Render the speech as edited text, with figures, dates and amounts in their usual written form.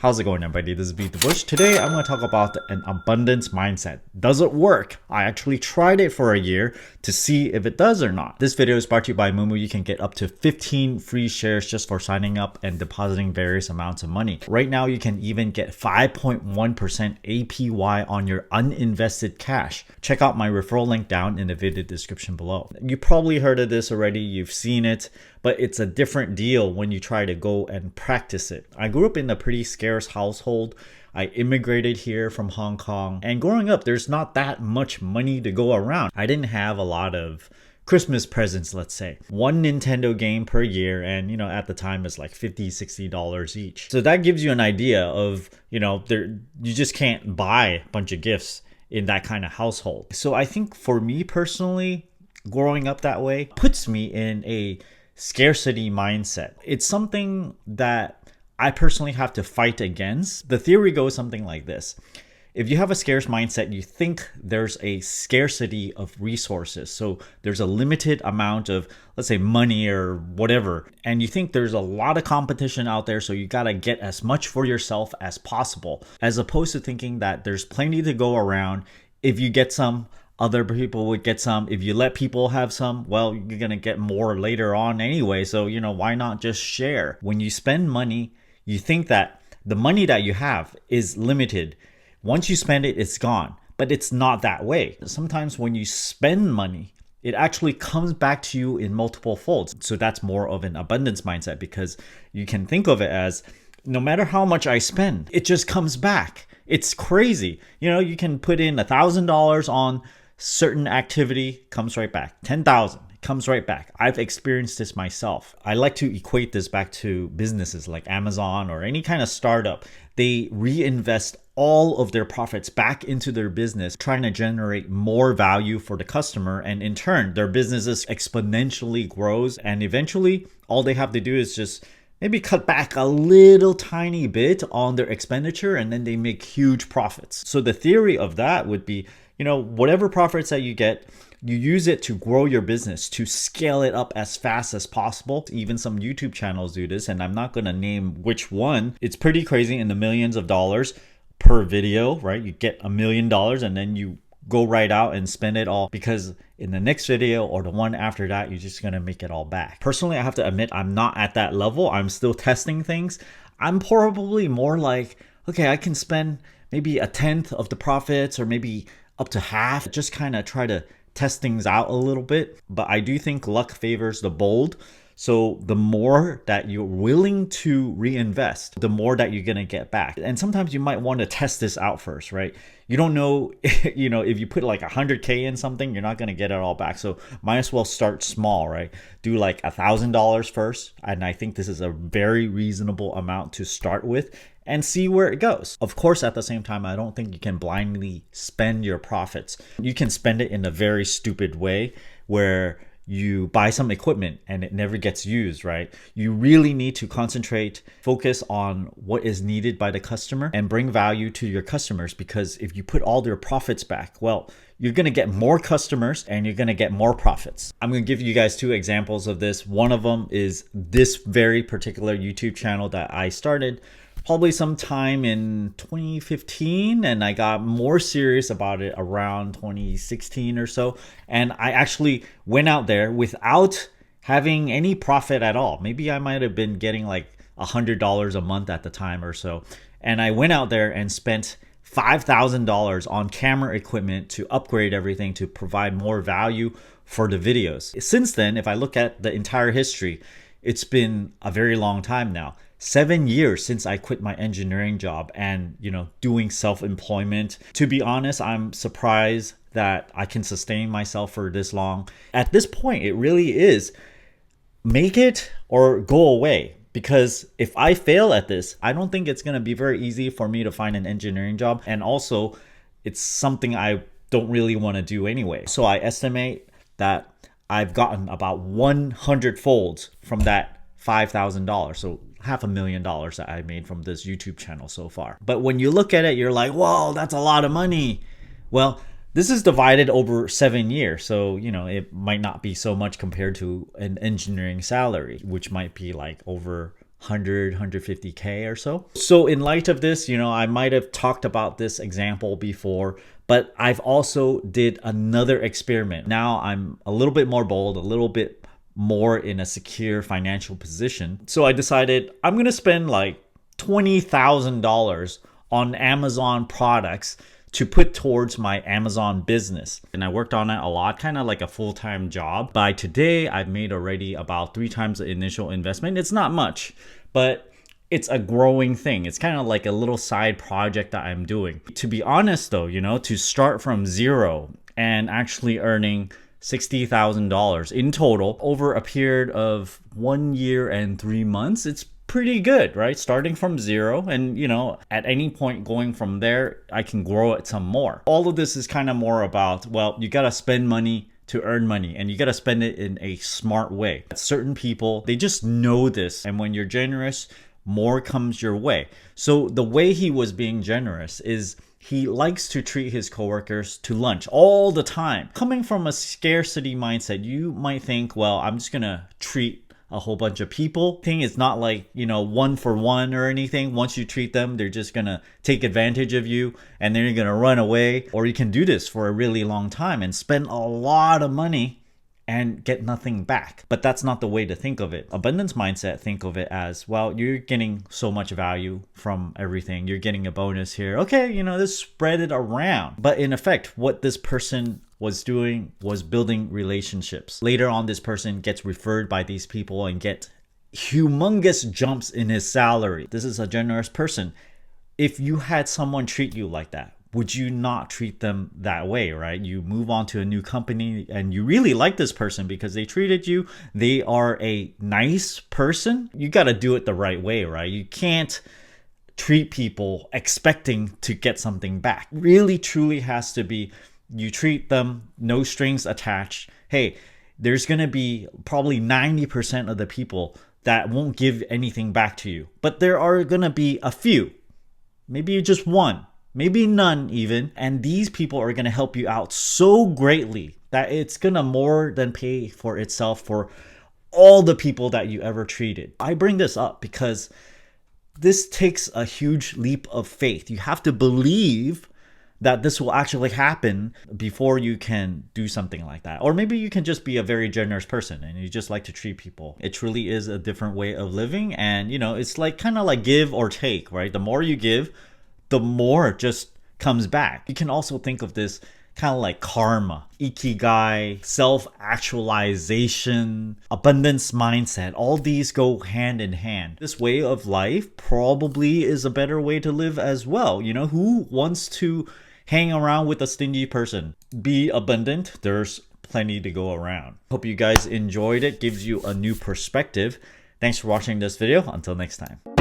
How's it going, everybody? This is BeatTheBush. Today, I'm going to talk about an abundance mindset. Does it work? I actually tried it for a year to see if it does or not. This video is brought to you by Moomoo. You can get up to 15 free shares just for signing up and depositing various amounts of money. Right now, you can even get 5.1% APY on your uninvested cash. Check out my referral link down in the video description below. You probably heard of this already. You've seen it, but it's a different deal when you try to go and practice it. I grew up in a pretty scarce household. I immigrated here from Hong Kong, and growing up, there's not that much money to go around. I didn't have a lot of Christmas presents, let's say. One Nintendo game per year, and at the time it's like $50, $60 each. So that gives you an idea of, you just can't buy a bunch of gifts in that kind of household. So I think for me personally, growing up that way puts me in a scarcity mindset. It's something that I personally have to fight against. The theory goes something like this. If you have a scarce mindset, you think there's a scarcity of resources. So there's a limited amount of, let's say, money or whatever. And you think there's a lot of competition out there, so you gotta get as much for yourself as possible. As opposed to thinking that there's plenty to go around. If you get some, other people would get some. If you let people have some, well, you're gonna get more later on anyway. So, why not just share? When you spend money, you think that the money that you have is limited. Once you spend it, it's gone. But it's not that way. Sometimes when you spend money, it actually comes back to you in multiple folds. So that's more of an abundance mindset, because you can think of it as no matter how much I spend, it just comes back. It's crazy. You can put in $1,000 on certain activity, comes right back. 10,000. Comes right back. I've experienced this myself. I like to equate this back to businesses like Amazon or any kind of startup. They reinvest all of their profits back into their business, trying to generate more value for the customer. And in turn, their businesses exponentially grows. And eventually, all they have to do is just maybe cut back a little tiny bit on their expenditure, and then they make huge profits. So the theory of that would be, whatever profits that you get, you use it to grow your business, to scale it up as fast as possible. Even some YouTube channels do this, and I'm not going to name which one. It's pretty crazy, in the millions of dollars per video, right? You get $1 million and then you go right out and spend it all, because in the next video or the one after that, you're just going to make it all back. Personally, I have to admit, I'm not at that level. I'm still testing things. I'm probably more like, okay, I can spend maybe a tenth of the profits or maybe up to half, just kind of try to test things out a little bit. But I do think luck favors the bold. So the more that you're willing to reinvest, the more that you're going to get back. And sometimes you might want to test this out first, right? You don't know, if you put like 100K in something, you're not going to get it all back. So might as well start small, right? Do like $1,000 first. And I think this is a very reasonable amount to start with, and see where it goes. Of course, at the same time, I don't think you can blindly spend your profits. You can spend it in a very stupid way where you buy some equipment and it never gets used, right? You really need to concentrate, focus on what is needed by the customer and bring value to your customers, because if you put all their profits back, well, you're going to get more customers and you're going to get more profits. I'm going to give you guys two examples of this. One of them is this very particular YouTube channel that I started probably sometime in 2015, and I got more serious about it around 2016 or so. And I actually went out there without having any profit at all. Maybe I might have been getting like $100 a month at the time or so. And I went out there and spent $5,000 on camera equipment to upgrade everything to provide more value for the videos. Since then, if I look at the entire history, it's been a very long time now. 7 years since I quit my engineering job and, doing self-employment. To be honest, I'm surprised that I can sustain myself for this long. At this point, it really is make it or go away. Because if I fail at this, I don't think it's going to be very easy for me to find an engineering job. And also, it's something I don't really want to do anyway. So I estimate that I've gotten about 100 folds from that $5,000. So $500,000 that I made from this YouTube channel so far. But when you look at it, you're like, whoa, that's a lot of money. Well, this is divided over 7 years. So, it might not be so much compared to an engineering salary, which might be like over 150K or so. So in light of this, I might have talked about this example before, but I've also did another experiment. Now I'm a little bit more bold, a little bit more in a secure financial position. So I decided I'm going to spend like $20,000 on Amazon products to put towards my Amazon business. And I worked on it a lot, kind of like a full-time job. By today, I've made already about 3 times the initial investment. It's not much, but it's a growing thing. It's kind of like a little side project that I'm doing. To be honest though, to start from zero and actually earning $60,000 in total over a period of 1 year and 3 months, it's pretty good, right? Starting from zero, and at any point going from there, I can grow it some more. All of this is kind of more about, well, you got to spend money to earn money, and you got to spend it in a smart way. Certain people, they just know this, and when you're generous, more comes your way. So the way he was being generous is he likes to treat his coworkers to lunch all the time. Coming from a scarcity mindset, you might think, well, I'm just gonna treat a whole bunch of people. Thing is not like, one for one or anything. Once you treat them, they're just gonna take advantage of you and then you're gonna run away. Or you can do this for a really long time and spend a lot of money and get nothing back. But that's not the way to think of it. Abundance mindset, think of it as, well, you're getting so much value from everything. You're getting a bonus here. Okay, just spread it around. But in effect, what this person was doing was building relationships. Later on, this person gets referred by these people and get humongous jumps in his salary. This is a generous person. If you had someone treat you like that, would you not treat them that way, right? You move on to a new company and you really like this person because they treated you. They are a nice person. You got to do it the right way, right? You can't treat people expecting to get something back. Really, truly has to be, you treat them, no strings attached. Hey, there's going to be probably 90% of the people that won't give anything back to you. But there are going to be a few, maybe just one, maybe none even. And these people are going to help you out so greatly that it's going to more than pay for itself for all the people that you ever treated. I bring this up because this takes a huge leap of faith. You have to believe that this will actually happen before you can do something like that. Or maybe you can just be a very generous person and you just like to treat people. It truly is a different way of living. And it's like kind of like give or take, right? The more you give, the more it just comes back. You can also think of this kind of like karma, ikigai, self-actualization, abundance mindset. All these go hand in hand. This way of life probably is a better way to live as well. Who wants to hang around with a stingy person? Be abundant. There's plenty to go around. Hope you guys enjoyed it. Gives you a new perspective. Thanks for watching this video. Until next time.